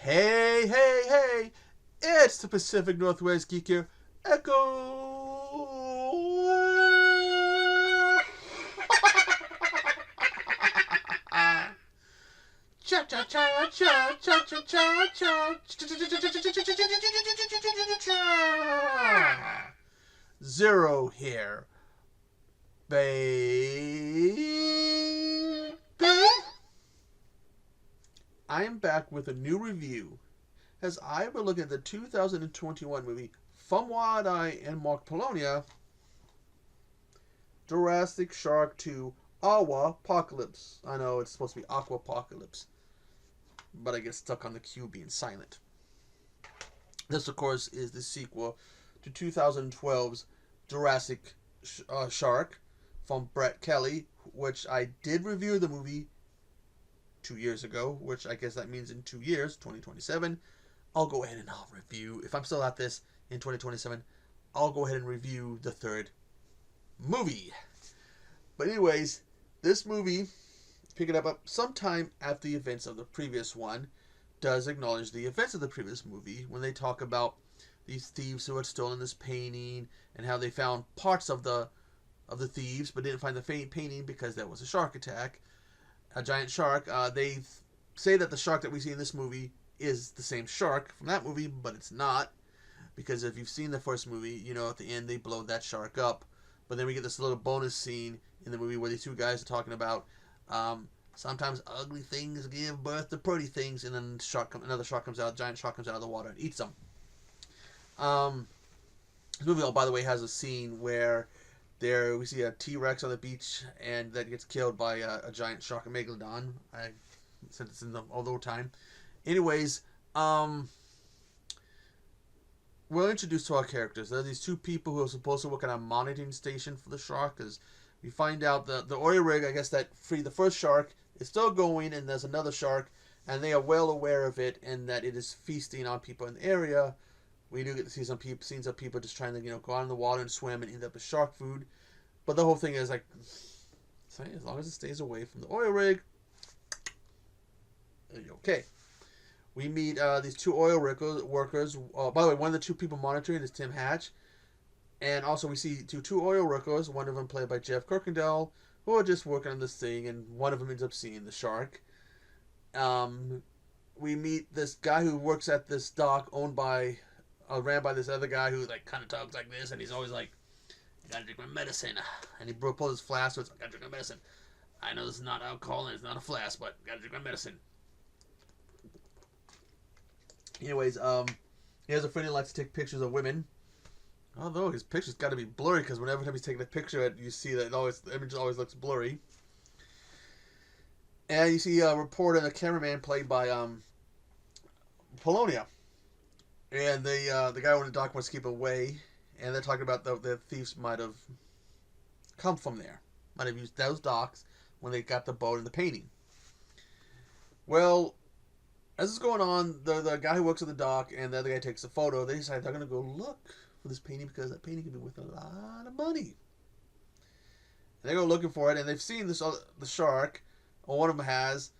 Hey, hey, hey! It's the Pacific Northwest Geek here. Echo! Cha cha cha cha cha cha cha cha. Zero here, baby. I am back with a new review as I will look at the 2021 movie from Wildeye and Mark Polonia, Jurassic Shark 2 Apocalypse. I know it's supposed to be Aqua Apocalypse, but I get stuck on the Q being silent. This, of course, is the sequel to 2012's Jurassic Shark from Brett Kelly, which I did review the movie 2 years ago, which I guess that means in 2 years, 2027, I'll go ahead and I'll review. If I'm still at this in 2027, I'll go ahead and review the third movie. But anyways, this movie, picking up sometime after the events of the previous one, does acknowledge the events of the previous movie when they talk about these thieves who had stolen this painting and how they found parts of the thieves but didn't find the painting because there was a shark attack, a giant shark. They say that the shark that we see in this movie is the same shark from that movie, but it's not, because if you've seen the first movie, you know at the end they blow that shark up. But then we get this little bonus scene in the movie where these two guys are talking about sometimes ugly things give birth to pretty things, and then another shark comes out, a giant shark comes out of the water and eats them. This movie, by the way, has a scene where we see a T-Rex on the beach and that gets killed by a giant shark, a megalodon. I said this in the old time. Anyways, we're introduced to our characters. There are these two people who are supposed to work at a monitoring station for the shark, because we find out the oil rig, I guess, that freed the first shark is still going, and there's another shark, and they are well aware of it, and that it is feasting on people in the area. We do get to see some scenes of people just trying to, go out in the water and swim and end up with shark food. But the whole thing is like, as long as it stays away from the oil rig, you're okay. We meet these two oil workers. By the way, one of the two people monitoring is Tim Hatch. And also we see two oil workers, one of them played by Jeff Kirkendall, who are just working on this thing, and one of them ends up seeing the shark. We meet this guy who works at this dock ran by this other guy who kind of talks like this, and he's always like, "I gotta drink my medicine," and he pulls his flask, so it's like, "I gotta drink my medicine. I know this is not alcohol and it's not a flask, but I gotta drink my medicine." Anyways, he has a friend who likes to take pictures of women. Although his picture's got to be blurry, because whenever he's taking a picture, you see that the image always looks blurry. And you see a reporter and a cameraman played by Polonia. And the guy on the dock wants to keep away, and they're talking about the thieves might have come from there, might have used those docks when they got the boat and the painting. Well, as this is going on, the guy who works at the dock and the other guy takes a photo. They decide they're going to go look for this painting, because that painting could be worth a lot of money. And they go looking for it, and they've seen the shark, or one of them has,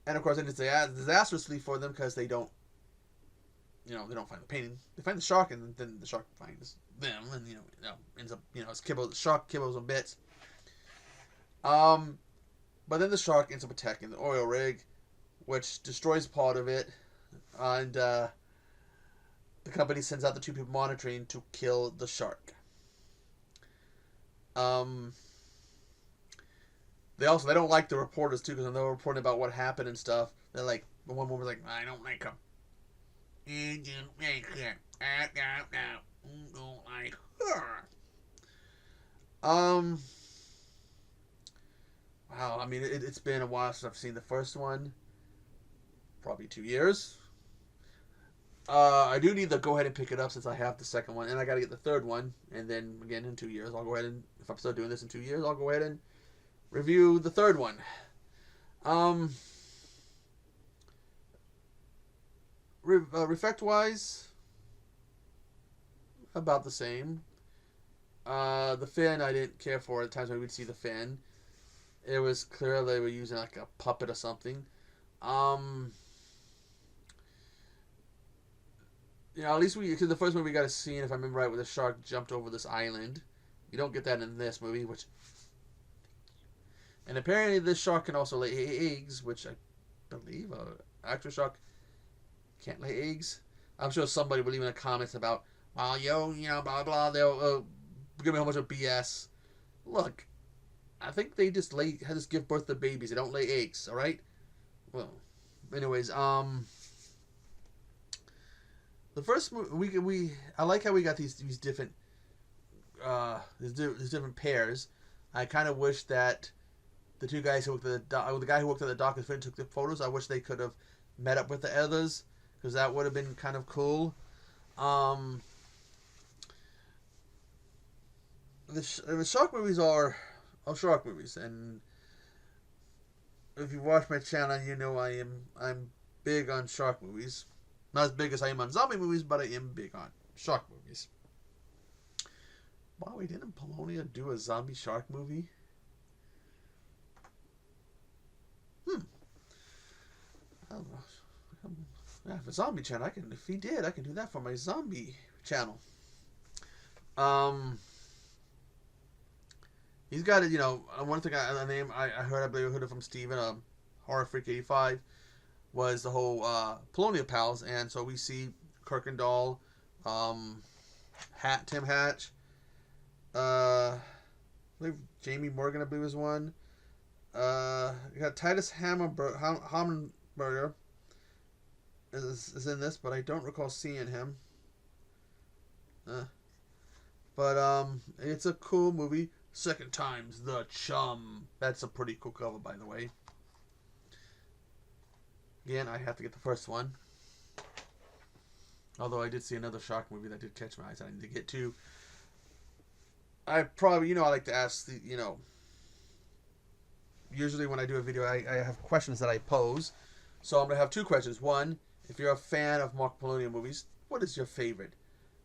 and of course it's disastrously for them, because they don't find the painting. They find the shark, and then the shark finds them, and ends up the shark kibbles a bit. But then the shark ends up attacking the oil rig, which destroys part of it, and the company sends out the two people monitoring to kill the shark. They don't like the reporters too, because when they're reporting about what happened and stuff, they're like, one woman's like, "I don't like them. I don't like her. I don't like her." Wow. I mean, it's been a while since I've seen the first one. Probably 2 years. I do need to go ahead and pick it up since I have the second one, and I got to get the third one, and then again in 2 years I'll go ahead and, if I'm still doing this in 2 years, I'll go ahead and review the third one. Effect wise, about the same. The fin I didn't care for at times when we'd see the fin. It was clear they were using like a puppet or something. You know, at least because the first movie we got a scene, if I remember right, where the shark jumped over this island. You don't get that in this movie, which. And apparently, this shark can also lay eggs, which I believe actual shark can't lay eggs. I'm sure somebody will leave in the comments about, well, you know, blah blah. They'll give me a whole bunch of BS. Look, I think they just give birth to babies. They don't lay eggs. All right. Well, anyways, the first movie I like how we got these different these different pairs. I kind of wish that the two guys who worked at the guy who worked at the dock and took the photos. I wish they could have met up with the others, because that would have been kind of cool. The shark movies are shark movies, and if you watch my channel, you know I'm big on shark movies. Not as big as I am on zombie movies, but I am big on shark movies. Wow, didn't Polonia do a zombie shark movie? I don't know. Yeah, for zombie channel, if he did, I can do that for my zombie channel. He's got it, you know, one thing I heard it from Steven, Horror Freak 85, was the whole Polonia pals, and so we see Kirkendall, Tim Hatch, I believe Jamie Morgan, I believe, is one. You got Titus Hammerberger is in this, but I don't recall seeing him. But it's a cool movie. Second time's the chum. That's a pretty cool cover, by the way. Again, I have to get the first one. Although I did see another shark movie that did catch my eyes. I need to get to. I probably, you know, I like to ask the, you know. Usually when I do a video, I have questions that I pose. So I'm going to have two questions. One, if you're a fan of Mark Polonia movies, what is your favorite?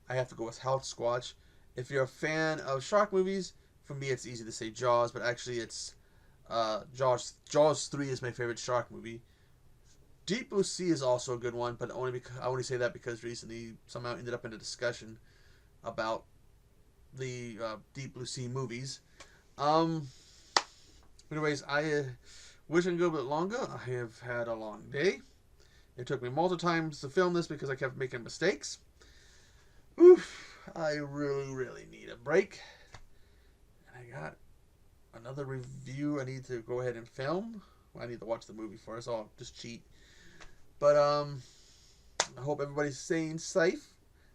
I have to go with House Squatch. If you're a fan of shark movies, for me it's easy to say Jaws, but actually it's Jaws 3 is my favorite shark movie. Deep Blue Sea is also a good one, but I only say that because recently somehow ended up in a discussion about the Deep Blue Sea movies. Anyways, I wish I could go a bit longer. I have had a long day. It took me multiple times to film this because I kept making mistakes. Oof, I really need a break. And I got another review I need to go ahead and film. Well, I need to watch the movie first, so I'll just cheat. But I hope everybody's staying safe.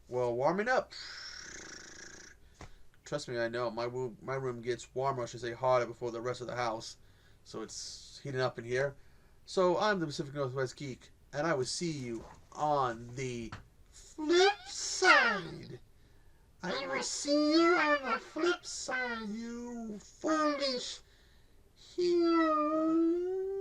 Well, warming up. Trust me, I know. My room gets warmer, I should say hotter, before the rest of the house. So it's heating up in here. So I'm the Pacific Northwest Geek, and I will see you on the flip side. I will see you on the flip side, you foolish human.